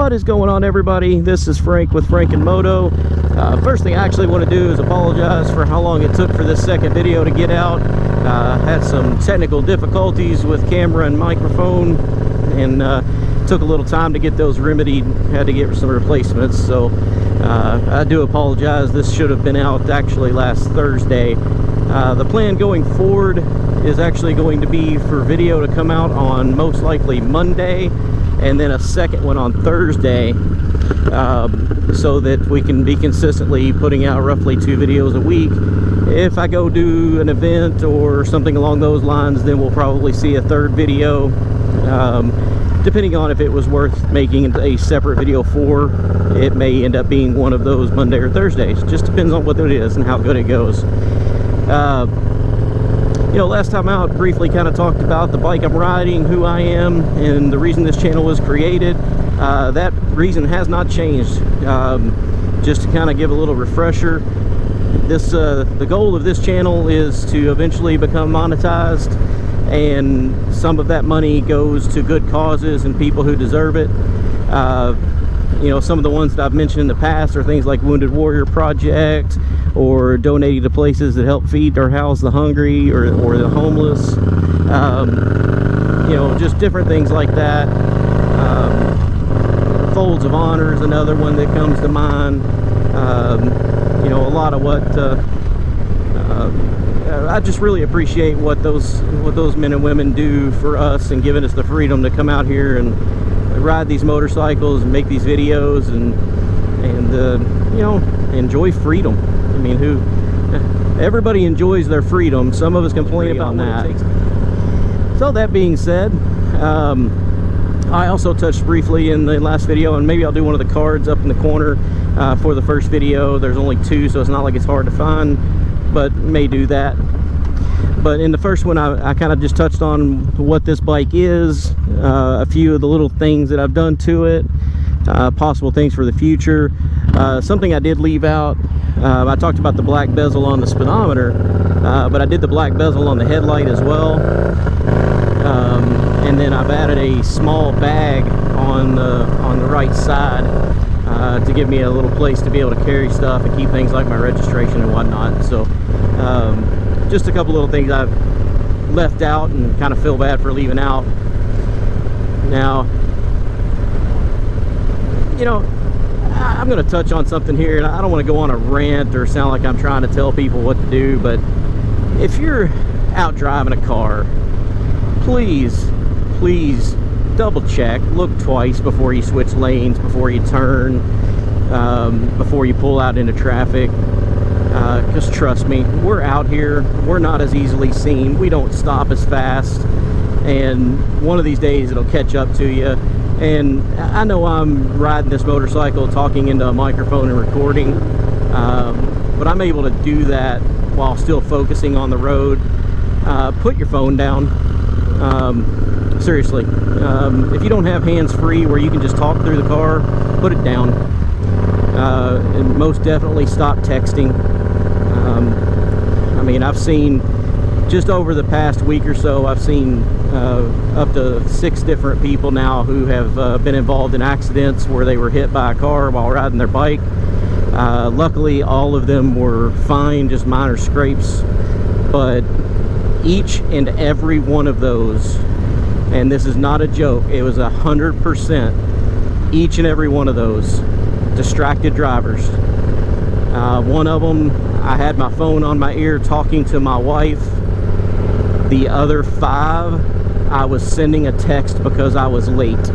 What is going on, everybody? This is Frank with Frank and Moto. First thing I actually want to do is apologize for how long it took for this second video to get out. Had some technical difficulties with camera and microphone, and took a little time to get those remedied. Had to get some replacements, so I do apologize. This should have been out actually last Thursday. The plan going forward is actually going to be for video to come out on most likely Monday, and then a second one on Thursday, so that we can be consistently putting out roughly 2 videos a week. If I go do an event or something along those lines, then we'll probably see a third video, depending on if it was worth making a separate video for. It may end up being one of those Monday or Thursdays. Just depends on what it is and how good it goes. You know, last time out, briefly kind of talked about the bike I'm riding, who I am, and the reason this channel was created. That reason has not changed. Just to kind of give a little refresher, the goal of this channel is to eventually become monetized, and some of that money goes to good causes and people who deserve it. You know, some of the ones that I've mentioned in the past are things like Wounded Warrior Project, or donating to places that help feed or house the hungry or the homeless. You know, just different things like that. Folds of Honor is another one that comes to mind. You know, a lot of what I just really appreciate what those men and women do for us, and giving us the freedom to come out here and ride these motorcycles and make these videos and you know, enjoy freedom. I mean, everybody enjoys their freedom. Some of us complain about that. So that being said, I also touched briefly in the last video, and maybe I'll do one of the cards up in the corner for the first video. There's only 2, so it's not like it's hard to find, but may do that. But in the first one, I kind of just touched on what this bike is, a few of the little things that I've done to it, possible things for the future. Something I did leave out, I talked about the black bezel on the speedometer, but I did the black bezel on the headlight as well. And then I've added a small bag on the right side to give me a little place to be able to carry stuff and keep things like my registration and whatnot. So just a couple little things I've left out and kind of feel bad for leaving out. Now, you know, I'm going to touch on something here, and I don't want to go on a rant or sound like I'm trying to tell people what to do, but if you're out driving a car, please double check, look twice before you switch lanes, before you turn, before you pull out into traffic. Because trust me, we're out here, we're not as easily seen, we don't stop as fast, and one of these days it'll catch up to you. And I know I'm riding this motorcycle talking into a microphone and recording, but I'm able to do that while still focusing on the road. Put your phone down. Seriously, if you don't have hands-free where you can just talk through the car, put it down. And most definitely stop texting. I mean, I've seen, just over the past week or so, I've seen up to 6 different people now who have been involved in accidents where they were hit by a car while riding their bike. Luckily, all of them were fine, just minor scrapes. But each and every one of those, and this is not a joke, it was 100%, each and every one of those distracted drivers. One of them, I had my phone on my ear talking to my wife. The other 5, I was sending a text because I was late.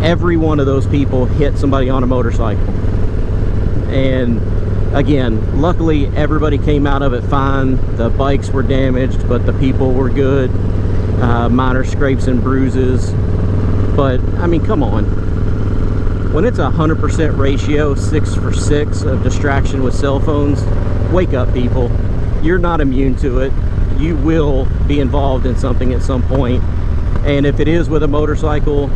Every one of those people hit somebody on a motorcycle. And again, luckily everybody came out of it fine. The bikes were damaged, but the people were good. Minor scrapes and bruises. But I mean, come on. When it's 100% ratio, 6 for 6 of distraction with cell phones, wake up, people. You're not immune to it. You will be involved in something at some point. And if it is with a motorcycle,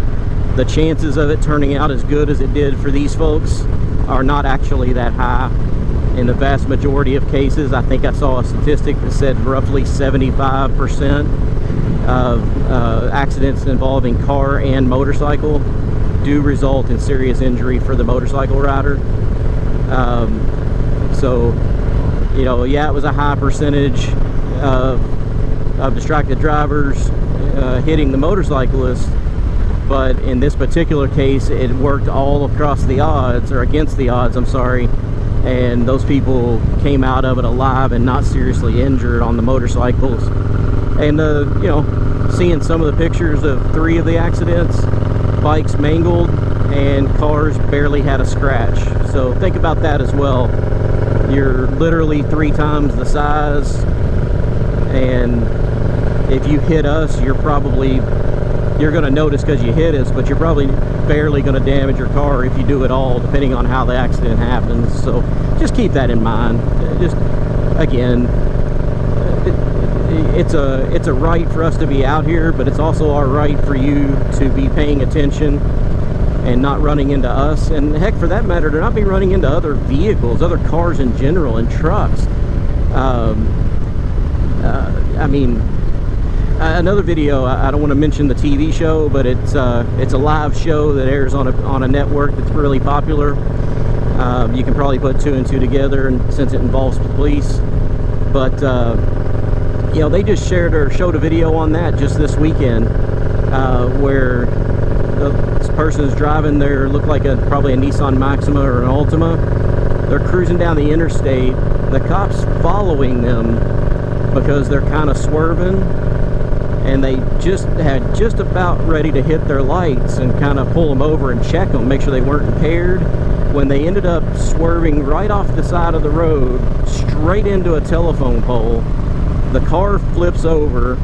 the chances of it turning out as good as it did for these folks are not actually that high. In the vast majority of cases, I think I saw a statistic that said roughly 75% of accidents involving car and motorcycle do result in serious injury for the motorcycle rider. So, you know, yeah, it was a high percentage of distracted drivers hitting the motorcyclist, but in this particular case, it worked all across the odds, or against the odds, I'm sorry, and those people came out of it alive and not seriously injured on the motorcycles. And you know, seeing some of the pictures of 3 of the accidents, bikes mangled and cars barely had a scratch. So think about that as well. You're literally 3 times the size, and if you hit us, you're going to notice because you hit us, but you're probably barely going to damage your car if you do at all, depending on how the accident happens. So just keep that in mind. Just again, it's a right for us to be out here, but it's also our right for you to be paying attention and not running into us, and heck, for that matter, to not be running into other vehicles, other cars in general, and trucks. I mean, another video, I don't want to mention the TV show, but it's a live show that airs on a network that's really popular. You can probably put 2 and 2 together, and since it involves police. But you know, they just showed a video on that just this weekend, where this person is driving their, looked like probably a Nissan Maxima or an Altima. They're cruising down the interstate. The cops following them because they're kind of swerving, and they had just about ready to hit their lights and kind of pull them over and check them, make sure they weren't impaired, when they ended up swerving right off the side of the road straight into a telephone pole. The car flips over,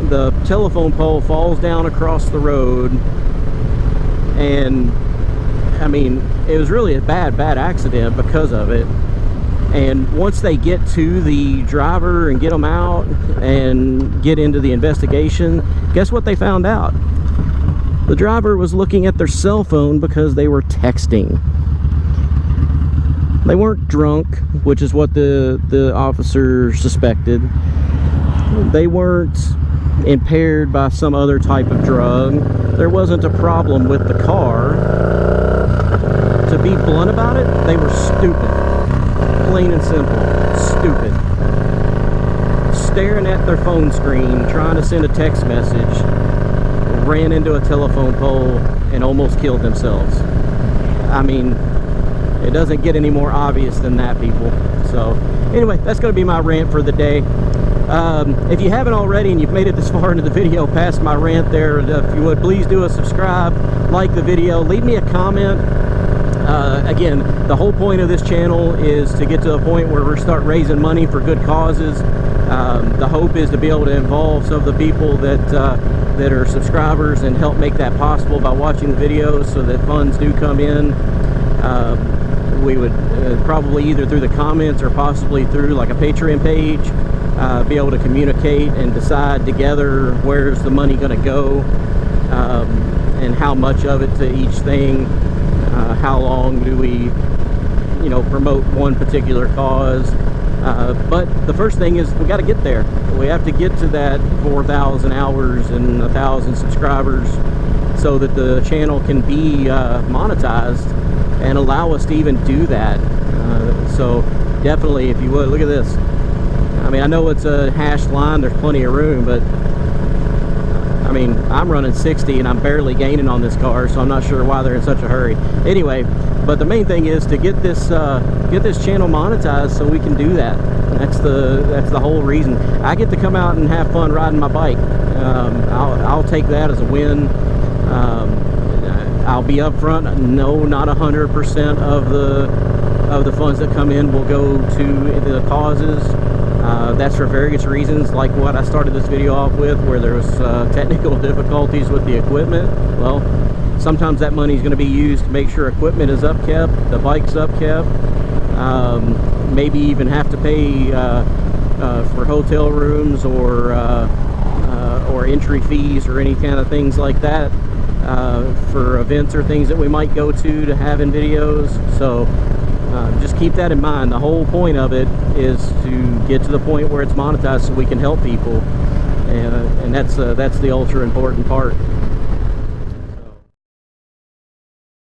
the telephone pole falls down across the road, and I mean, it was really a bad accident because of it. And once they get to the driver and get them out and get into the investigation, guess what they found out? The driver was looking at their cell phone because they were texting. They weren't drunk, which is what the officer suspected. They weren't impaired by some other type of drug. There wasn't a problem with the car. To be blunt about it, they were stupid. Plain and simple. Stupid. Staring at their phone screen, trying to send a text message, ran into a telephone pole and almost killed themselves. I mean, it doesn't get any more obvious than that, people. So anyway, that's going to be my rant for the day. If you haven't already and you've made it this far into the video past my rant there, if you would, please do a subscribe, like the video, leave me a comment. Again, the whole point of this channel is to get to a point where we start raising money for good causes. The hope is to be able to involve some of the people that are subscribers and help make that possible by watching the videos, so that funds do come in. We would probably either through the comments or possibly through like a Patreon page be able to communicate and decide together where's the money going to go, and how much of it to each thing. How long do we, you know, promote one particular cause. But the first thing is we got to get there. We have to get to that 4,000 hours and 1,000 subscribers so that the channel can be monetized and allow us to even do that. So definitely, if you would, look at this. I mean, I know it's a hashed line, there's plenty of room, but I mean, I'm running 60 and I'm barely gaining on this car, so I'm not sure why they're in such a hurry. Anyway, but the main thing is to get this channel monetized so we can do that. That's the whole reason. I get to come out and have fun riding my bike. I'll take that as a win. I'll be upfront. No, not 100% of the funds that come in will go to the causes. That's for various reasons, like what I started this video off with, where there was technical difficulties with the equipment. Well, sometimes that money is going to be used to make sure equipment is upkept, the bike's upkept, maybe even have to pay for hotel rooms or entry fees or any kind of things like that, for events or things that we might go to have in videos. So just keep that in mind. The whole point of it is to get to the point where it's monetized so we can help people, and that's the ultra important part.